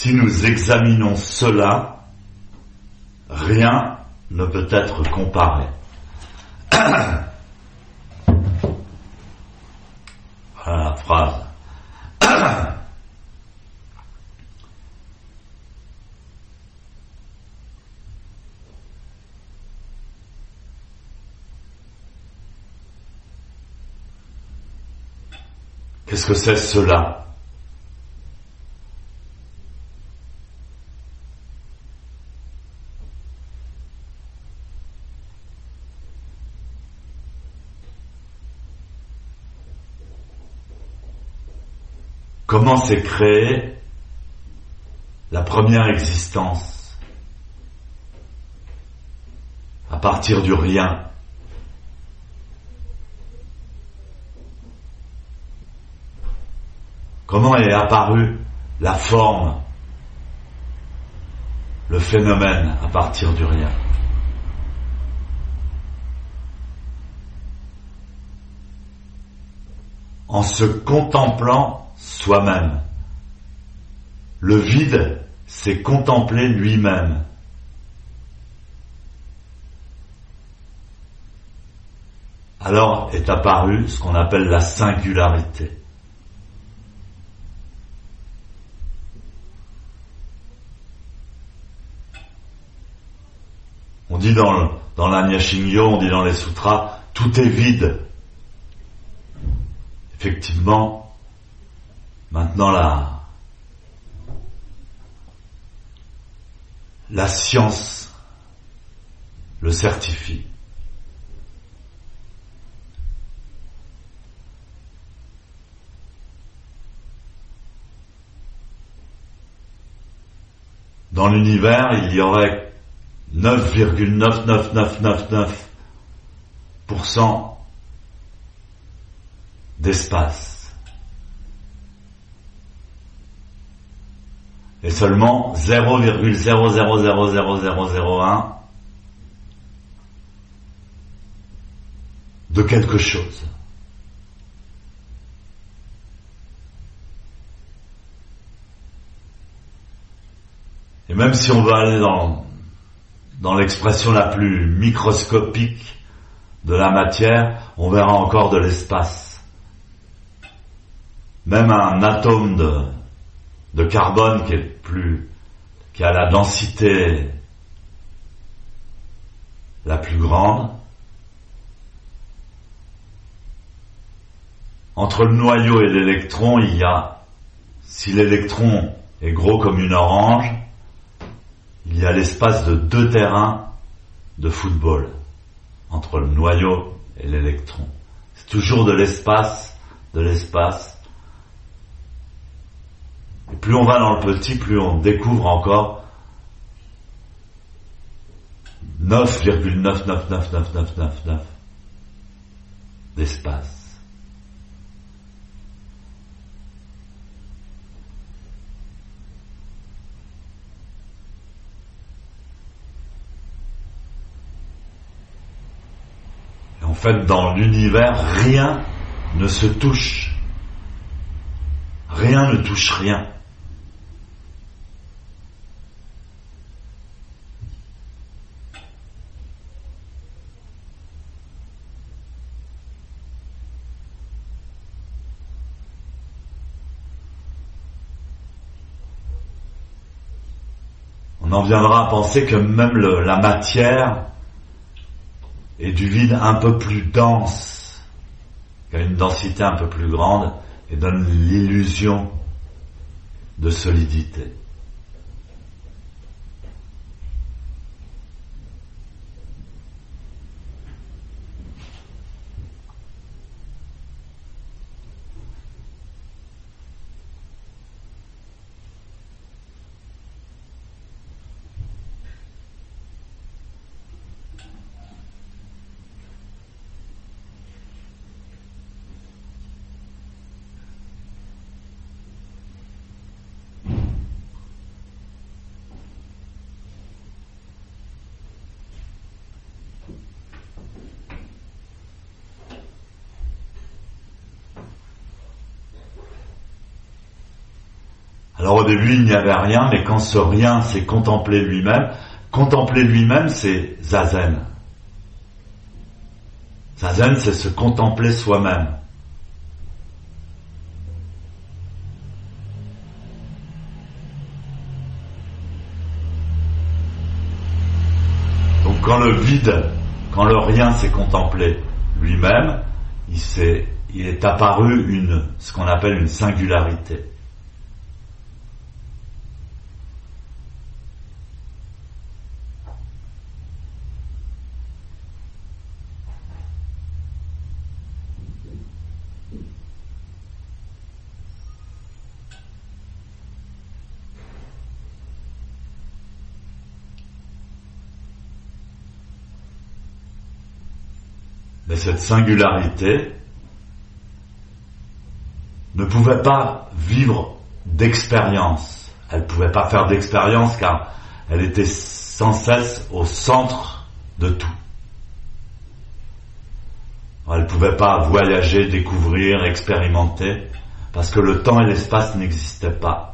Si nous examinons cela, rien ne peut être comparé. Voilà la phrase. Qu'est-ce que c'est cela? Comment s'est créée la première existence? À partir du rien. Comment est apparue la forme, le phénomène à partir du rien? En se contemplant soi-même. Le vide, c'est contempler lui-même. Alors est apparue ce qu'on appelle la singularité. On dit dans l'Anya Shingyo, on dit dans les sutras, tout est vide. Effectivement, maintenant la science le certifie. Dans l'univers, il y aurait 9,99999% d'espace. Et seulement 0,0000001 de quelque chose. Et même si on veut aller dans l'expression la plus microscopique de la matière, on verra encore de l'espace. Même un atome de carbone qui a la densité la plus grande, entre le noyau et l'électron, il y a, si l'électron est gros comme une orange, il y a l'espace de 2 terrains de football entre le noyau et l'électron. C'est toujours de l'espace. Et plus on va dans le petit, plus on découvre encore 9,99999 d'espace. En fait, dans l'univers, rien ne se touche. Rien ne touche rien. On en viendra à penser que même la matière et du vide un peu plus dense, qui a une densité un peu plus grande et donne l'illusion de solidité. Alors au début, il n'y avait rien, mais quand ce rien s'est contemplé lui-même, c'est Zazen. Zazen, c'est se contempler soi-même. Donc quand le vide, quand le rien s'est contemplé lui-même, il est apparu ce qu'on appelle une singularité. Mais cette singularité ne pouvait pas vivre d'expérience. Elle ne pouvait pas faire d'expérience car elle était sans cesse au centre de tout. Elle ne pouvait pas voyager, découvrir, expérimenter, parce que le temps et l'espace n'existaient pas.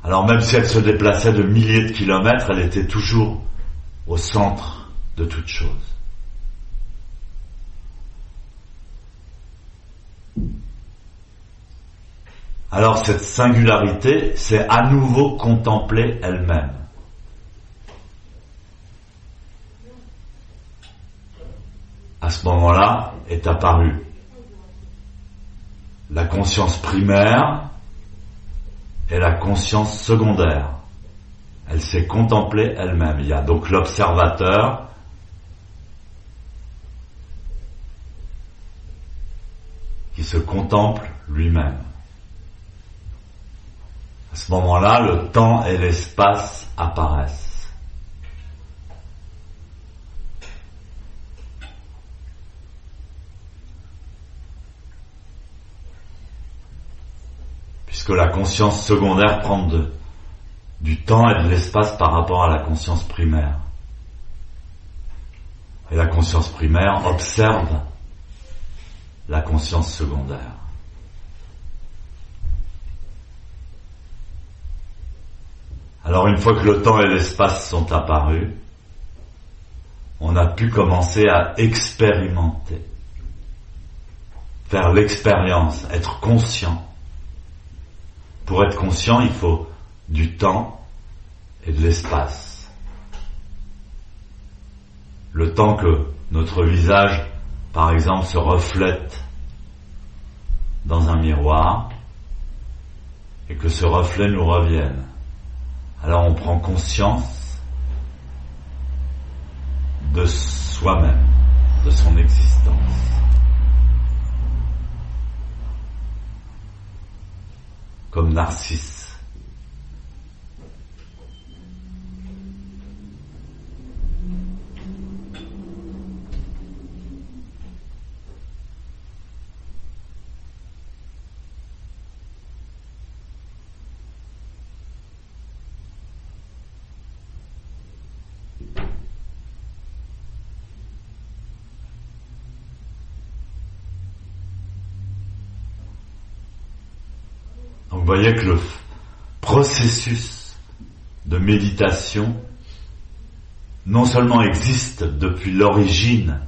Alors même si elle se déplaçait de milliers de kilomètres, elle était toujours au centre de toute chose. Alors cette singularité, c'est à nouveau contempler elle-même. À ce moment-là est apparue la conscience primaire et la conscience secondaire. Elle s'est contemplée elle-même. Il y a donc l'observateur qui se contemple lui-même. À ce moment-là, le temps et l'espace apparaissent. Puisque la conscience secondaire prend du temps et de l'espace par rapport à la conscience primaire. Et la conscience primaire observe la conscience secondaire. Alors une fois que le temps et l'espace sont apparus, on a pu commencer à expérimenter, faire l'expérience, être conscient. Pour être conscient, il faut du temps et de l'espace. Le temps que notre visage, par exemple, se reflète dans un miroir et que ce reflet nous revienne. Alors on prend conscience de soi-même, de son existence. Comme Narcisse. Donc vous voyez que le processus de méditation non seulement existe depuis l'origine,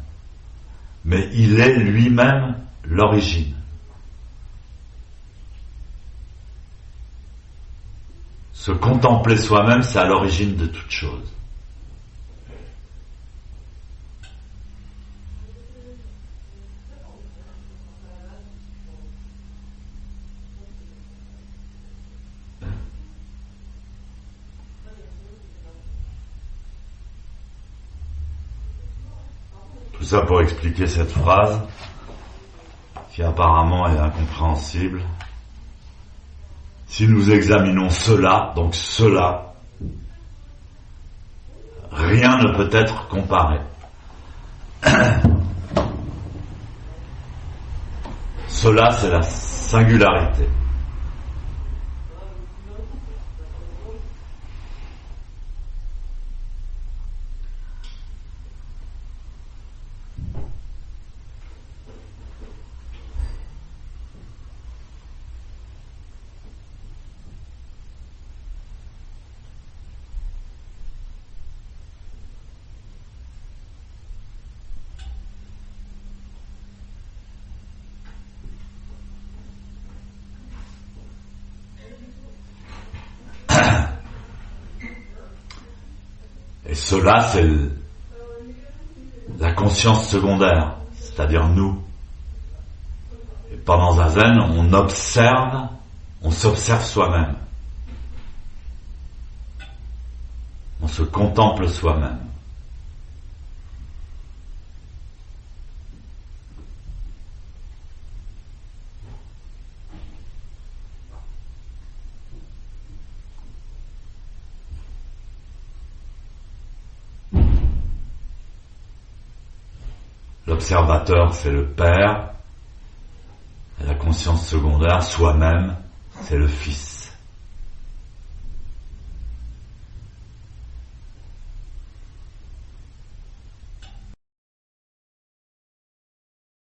mais il est lui-même l'origine. Se contempler soi-même, c'est à l'origine de toute chose. Tout ça pour expliquer cette phrase qui apparemment est incompréhensible. Si nous examinons cela, donc cela, rien ne peut être comparé. Cela, c'est la singularité. cela, c'est la conscience secondaire, c'est-à-dire nous. Et pendant Zazen, on s'observe soi-même. On se contemple soi-même. L'observateur, c'est le Père, et la conscience secondaire, soi-même, c'est le Fils.